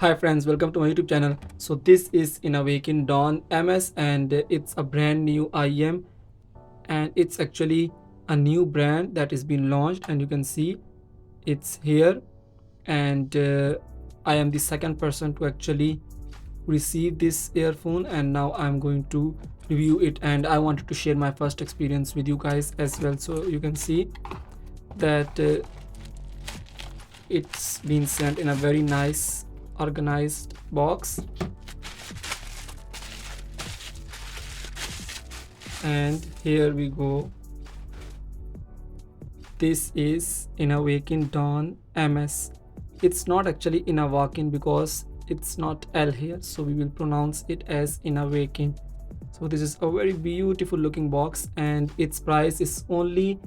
Hi friends, welcome to my YouTube channel. So this is Inawaken Dawn MS and it's a brand new IEM, and it's actually a new brand that is being launched, and you can see it's here. And I am the second person to actually receive this earphone, and now I'm going to review it, and I wanted to share my first experience with you guys as well. So you can see that it's been sent in a very nice organized box, and here we go. This is Inawaken Dawn MS. It's not actually Inawaken because it's not L here, so we will pronounce it as Inawaken. So this is a very beautiful looking box, and its price is only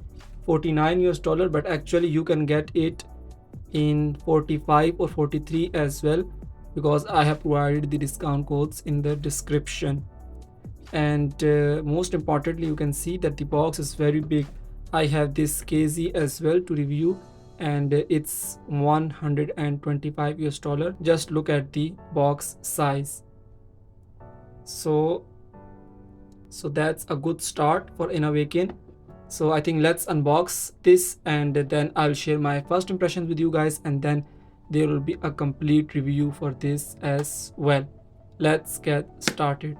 49 US dollar, but actually you can get it in 45 or 43 as well, because I have provided the discount codes in the description. And most importantly, you can see that the box is very big. I have this KZ as well to review, and it's 125 US dollar. Just look at the box size. So that's a good start for Inawaken. So I think let's unbox this, and then I'll share my first impressions with you guys, and then there will be a complete review for this as well. Let's get started.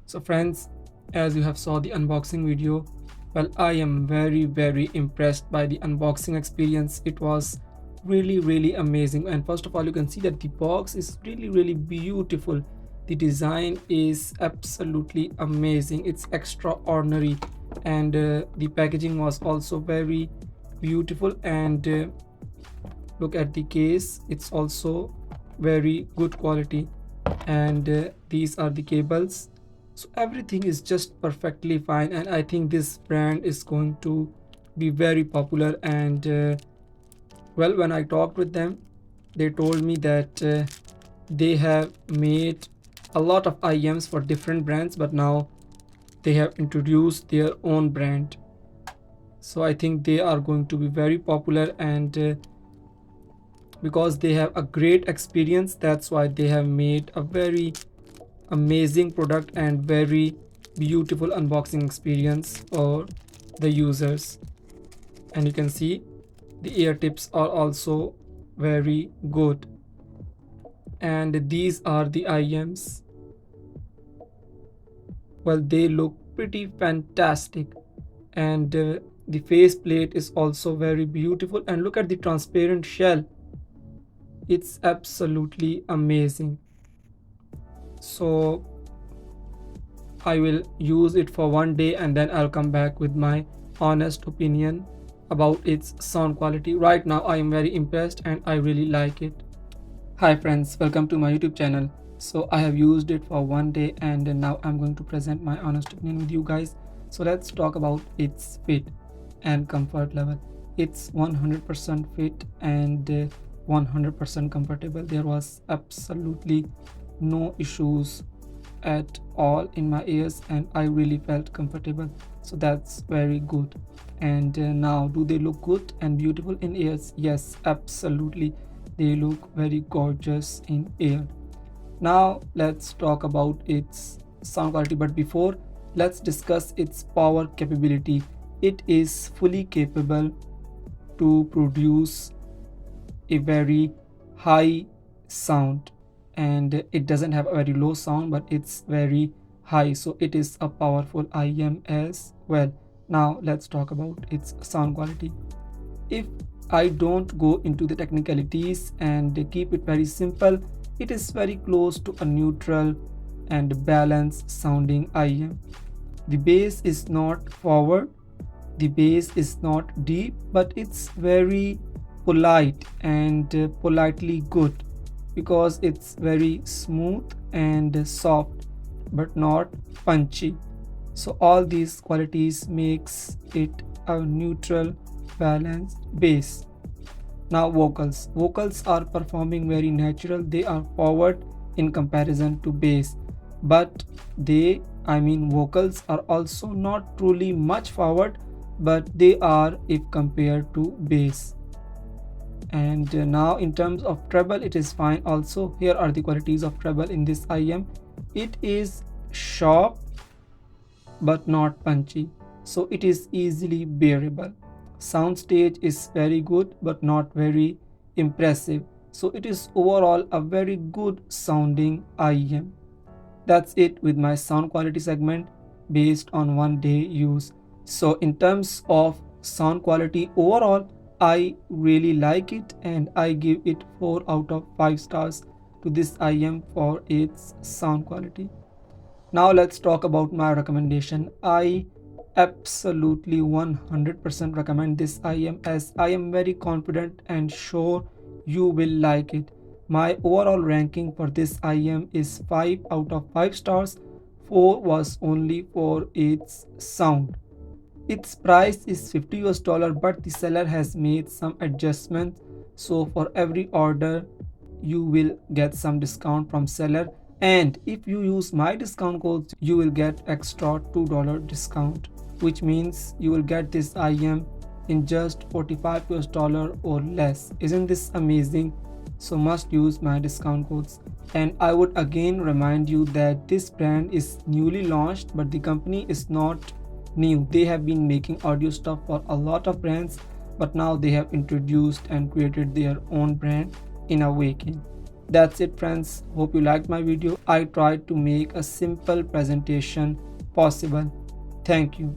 So friends, as you have saw the unboxing video, well, I am very impressed by the unboxing experience. It was really amazing. And first of all, you can see that the box is really beautiful. The design is absolutely amazing. It's extraordinary, and the packaging was also very beautiful. And look at the case, it's also very good quality. And these are the cables. So everything is just perfectly fine, and I think this brand is going to be very popular. And well, when I talked with them, they told me that they have made a lot of IEMs for different brands, but now they have introduced their own brand. So I think they are going to be very popular, and because they have a great experience, that's why they have made a very amazing product and very beautiful unboxing experience for the users. And you can see the ear tips are also very good, and these are the IEMs. well, they look pretty fantastic. And the face plate is also very beautiful, and look at the transparent shell. It's absolutely amazing. So I will use it for one day and then I'll come back with my honest opinion about its sound quality. Right now I am very impressed and I really like it. Hi friends, welcome to my YouTube channel. So I have used it for one day and now I'm going to present my honest opinion with you guys. So let's talk about its fit and comfort level. It's 100% fit and 100% comfortable. There was absolutely no issues at all in my ears and I really felt comfortable, so that's very good. And now, do they look good and beautiful in ears? Yes, absolutely, they look very gorgeous in ear. Now let's talk about its sound quality, but before, let's discuss its power capability. It is fully capable to produce a very high sound, and it doesn't have a very low sound, but it's very high, so it is a powerful IEM as well. Now let's talk about its sound quality. If I don't go into the technicalities and keep it very simple, it is very close to a neutral and balanced sounding IEM. The bass is not forward, the bass is not deep, but it's very polite and politely good, because it's very smooth and soft but not punchy. So all these qualities makes it a neutral balanced bass. Now vocals are performing very natural. They are forward in comparison to bass, but vocals are also not truly much forward, but they are if compared to bass. And now in terms of treble, it is fine also. Here are the qualities of treble in this IEM. It is sharp but not punchy, so it is easily bearable. Soundstage is very good but not very impressive, so it is overall a very good sounding IEM. That's it with my sound quality segment based on one day use. So in terms of sound quality overall, I really like it and I give it 4 out of 5 stars to this IEM for its sound quality. Now let's talk about my recommendation. I absolutely 100% recommend this IEM, as I am very confident and sure you will like it. My overall ranking for this IEM is 5 out of 5 stars. 4 was only for its sound. Its price is $50, but the seller has made some adjustments, so for every order you will get some discount from seller, and if you use my discount code you will get extra $2 discount, which means you will get this IEM in just $45 or less. Isn't this amazing? So must use my discount codes. And I would again remind you that this brand is newly launched, but the company is not new. They have been making audio stuff for a lot of brands, but now they have introduced and created their own brand, Inawaken. That's it friends, hope you liked my video. I tried to make a simple presentation possible. Thank you.